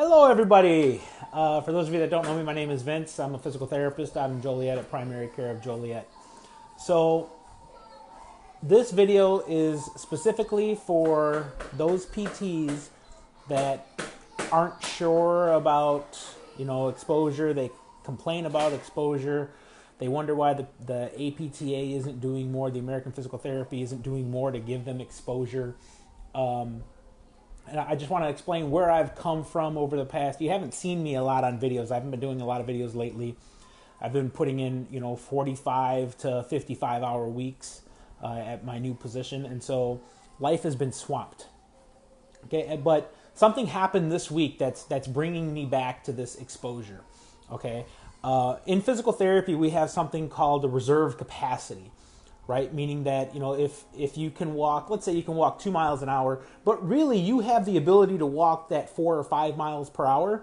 Hello, everybody. For those of you that don't know me, my name is Vince. I'm a physical therapist out in Joliet at Primary Care of Joliet. So this video is specifically for those PTs that aren't sure about, exposure. They complain about exposure. They wonder why the APTA isn't doing more, the American Physical Therapy isn't doing more to give them exposure. And I just want to explain where I've come from over the past. You haven't seen me a lot on videos. I haven't been doing a lot of videos lately. I've been putting in, 45 to 55 hour weeks at my new position. And so life has been swamped. Okay. But something happened this week that's bringing me back to this exposure. Okay. In physical therapy, we have something called the reserve capacity. Right? Meaning that, if you can walk, let's say you can walk 2 miles an hour, but really you have the ability to walk that 4 or 5 miles per hour.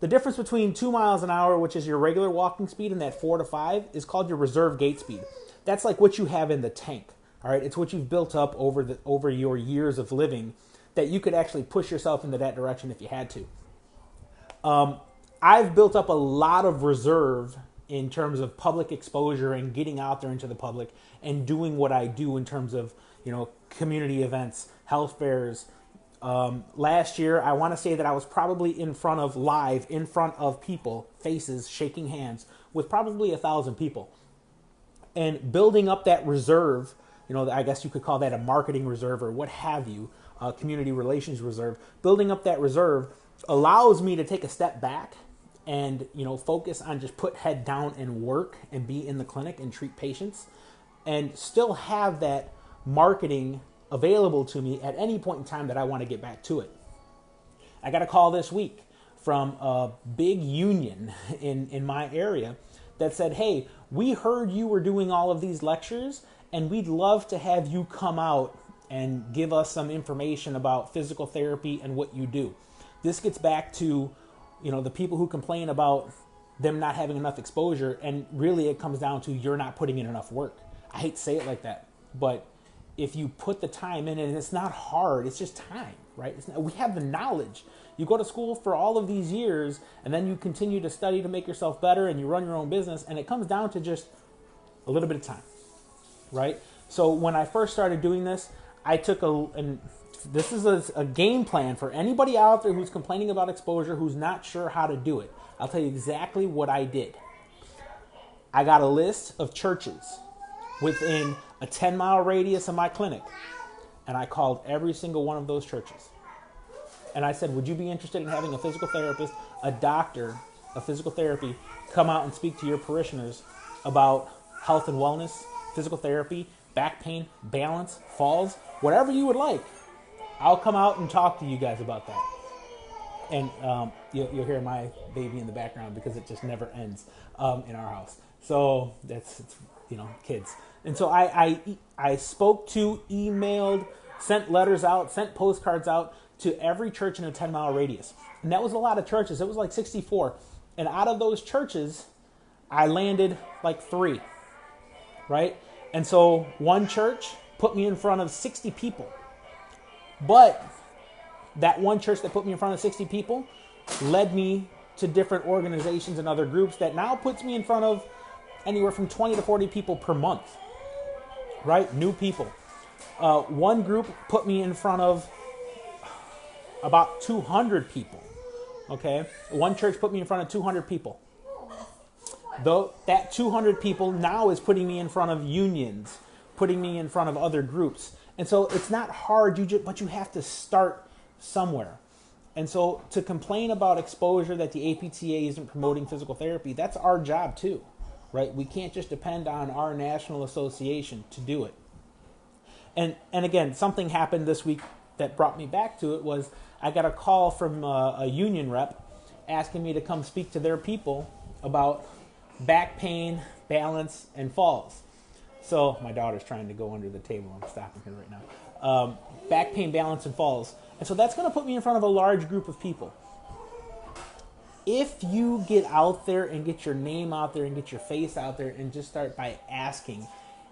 The difference between 2 miles an hour, which is your regular walking speed, and that 4 to 5 is called your reserve gait speed. That's like what you have in the tank. All right. It's what you've built up over your years of living that you could actually push yourself into that direction if you had to. I've built up a lot of reserve in terms of public exposure and getting out there into the public and doing what I do in terms of, community events, health fairs. Last year, I want to say that I was probably in front of people, faces, shaking hands with probably 1,000 people. And building up that reserve, I guess you could call that a marketing reserve or what have you, community relations reserve. Building up that reserve allows me to take a step back and focus on just put head down and work and be in the clinic and treat patients and still have that marketing available to me at any point in time that I want to get back to it. I got a call this week from a big union in my area that said, hey, we heard you were doing all of these lectures and we'd love to have you come out and give us some information about physical therapy and what you do. This gets back to the people who complain about them not having enough exposure, and really it comes down to you're not putting in enough work. I hate to say it like that, but if you put the time in, and it's not hard, it's just time, right? We have the knowledge. You go to school for all of these years, and then you continue to study to make yourself better, and you run your own business, and it comes down to just a little bit of time, right? So when I first started doing this, I took this is a game plan for anybody out there who's complaining about exposure, who's not sure how to do it. I'll tell you exactly what I did. I got a list of churches within a 10-mile radius of my clinic, and I called every single one of those churches. And I said, would you be interested in having a physical therapist, a doctor of physical therapy, come out and speak to your parishioners about health and wellness, physical therapy, back pain, balance, falls, whatever you would like. I'll come out and talk to you guys about that. And you'll hear my baby in the background because it just never ends in our house. So it's kids. And so I spoke to, emailed, sent letters out, sent postcards out to every church in a 10-mile radius. And that was a lot of churches. It was like 64. And out of those churches, I landed like 3, right? And so one church put me in front of 60 people. But that one church that put me in front of 60 people led me to different organizations and other groups that now puts me in front of anywhere from 20 to 40 people per month, right? New people. One group put me in front of about 200 people, okay? One church put me in front of 200 people. Though that 200 people now is putting me in front of unions, putting me in front of other groups. And so it's not hard, but you have to start somewhere. And so to complain about exposure that the APTA isn't promoting physical therapy, that's our job too, right? We can't just depend on our national association to do it. And again, something happened this week that brought me back to it was I got a call from a union rep asking me to come speak to their people about back pain, balance, and falls. So my daughter's trying to go under the table. I'm stopping her right now. Back pain, balance, and falls. And so that's going to put me in front of a large group of people. If you get out there and get your name out there and get your face out there and just start by asking,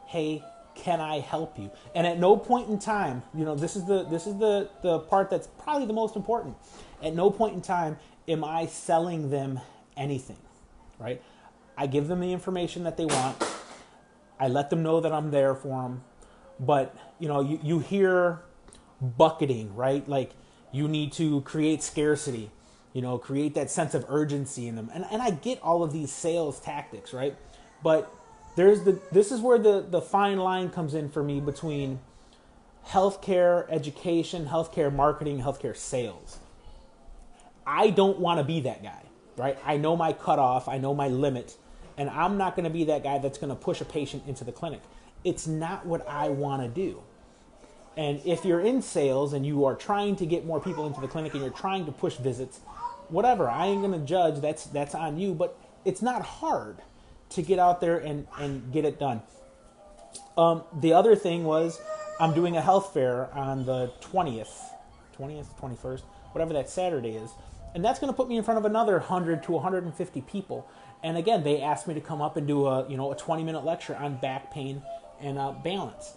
hey, can I help you? And at no point in time, this is the part that's probably the most important. At no point in time am I selling them anything, right? I give them the information that they want. I let them know that I'm there for them. But, you hear bucketing, right? Like, you need to create scarcity, create that sense of urgency in them. And I get all of these sales tactics, right? But this is where the fine line comes in for me between healthcare education, healthcare marketing, healthcare sales. I don't want to be that guy, right? I know my cutoff, I know my limit, and I'm not going to be that guy that's going to push a patient into the clinic. It's not what I want to do. And if you're in sales and you are trying to get more people into the clinic and you're trying to push visits, whatever, I ain't going to judge. That's on you. But it's not hard to get out there and get it done. The other thing was I'm doing a health fair on the 20th, 21st, whatever that Saturday is. And that's going to put me in front of another 100 to 150 people. And again, they asked me to come up and do a 20-minute lecture on back pain and balance.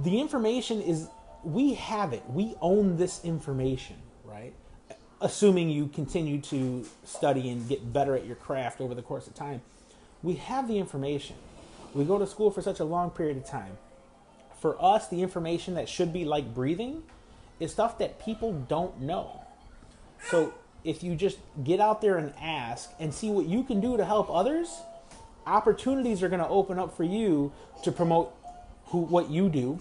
The information is, we have it. We own this information, right? Assuming you continue to study and get better at your craft over the course of time. We have the information. We go to school for such a long period of time. For us, the information that should be like breathing is stuff that people don't know. So if you just get out there and ask and see what you can do to help others, opportunities are going to open up for you to promote what you do,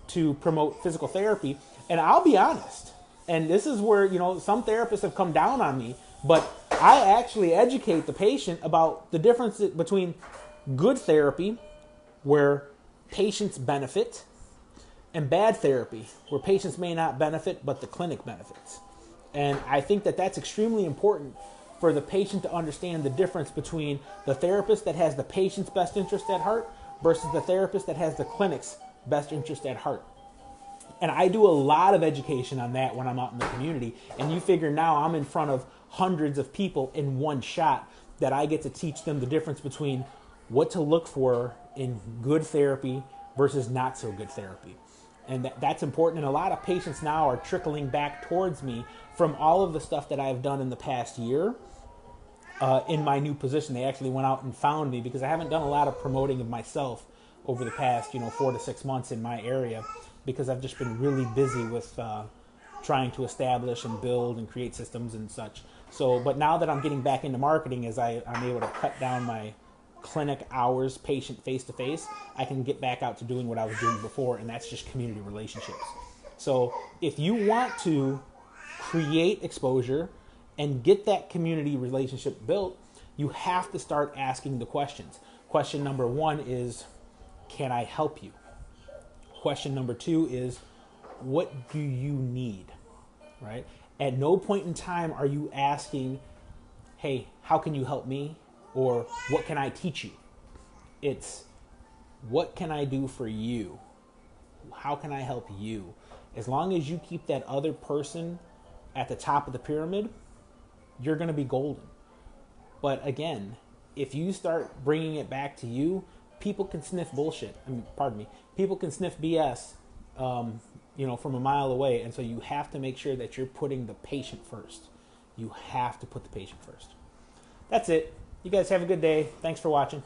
to promote physical therapy. And I'll be honest, and this is where, some therapists have come down on me, but I actually educate the patient about the difference between good therapy, where patients benefit, and bad therapy, where patients may not benefit, but the clinic benefits. And I think that that's extremely important for the patient to understand the difference between the therapist that has the patient's best interest at heart versus the therapist that has the clinic's best interest at heart. And I do a lot of education on that when I'm out in the community. And you figure now I'm in front of hundreds of people in one shot that I get to teach them the difference between what to look for in good therapy versus not so good therapy. And that's important. And a lot of patients now are trickling back towards me from all of the stuff that I've done in the past year in my new position. They actually went out and found me because I haven't done a lot of promoting of myself over the past 4 to 6 months in my area, because I've just been really busy with trying to establish and build and create systems and such. So, but now that I'm getting back into marketing, as I'm able to cut down my clinic hours, patient face-to-face, I can get back out to doing what I was doing before, and that's just community relationships. So if you want to create exposure and get that community relationship built, you have to start asking the questions. Question number 1 is, can I help you? Question number 2 is, what do you need, right? At no point in time are you asking, hey, how can you help me? Or what can I teach you? It's, what can I do for you? How can I help you? As long as you keep that other person at the top of the pyramid, you're going to be golden. But again, if you start bringing it back to you, people can sniff bullshit. People can sniff BS, from a mile away. And so you have to make sure that you're putting the patient first. You have to put the patient first. That's it. You guys have a good day. Thanks for watching.